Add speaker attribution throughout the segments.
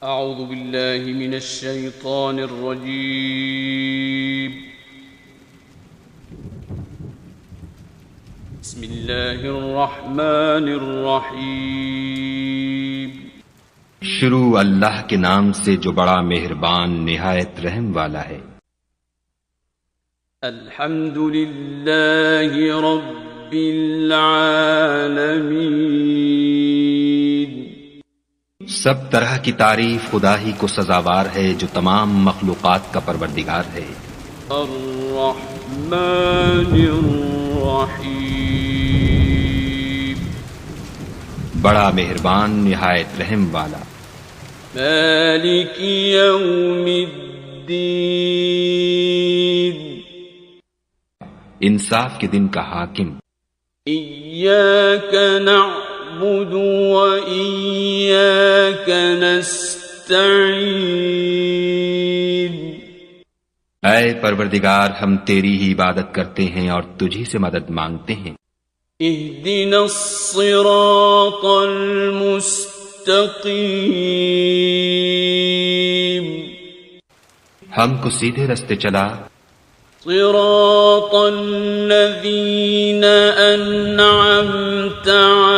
Speaker 1: أعوذ بالله من الشيطان الرجيم. بسم الله الرحمن الرحيم.
Speaker 2: شروع اللہ کے نام سے جو بڑا مہربان نہایت رحم والا ہے.
Speaker 1: الحمد لله رب العالمين.
Speaker 2: سب طرح کی تعریف خدا ہی کو سزاوار ہے جو تمام مخلوقات کا پروردگار ہے.
Speaker 1: الرحمن الرحیم.
Speaker 2: بڑا مہربان نہایت رحم والا.
Speaker 1: مالک یوم الدین.
Speaker 2: انصاف کے دن کا حاکم.
Speaker 1: ایاک نعبد و ایاک نستعین.
Speaker 2: اے پروردگار ہم تیری ہی عبادت کرتے ہیں اور تجھی سے مدد مانگتے ہیں.
Speaker 1: اہدنا الصراط المستقیم.
Speaker 2: ہم کو سیدھے رستے چلا.
Speaker 1: صراط الذین انعمت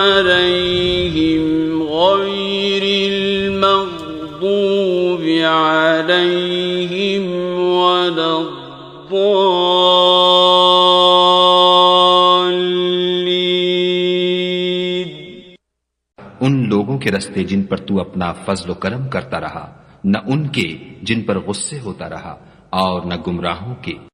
Speaker 1: علیہم غیر المغضوب علیہم ولا الضالین.
Speaker 2: ان لوگوں کے رستے جن پر تو اپنا فضل و کرم کرتا رہا، نہ ان کے جن پر غصے ہوتا رہا، اور نہ گمراہوں کے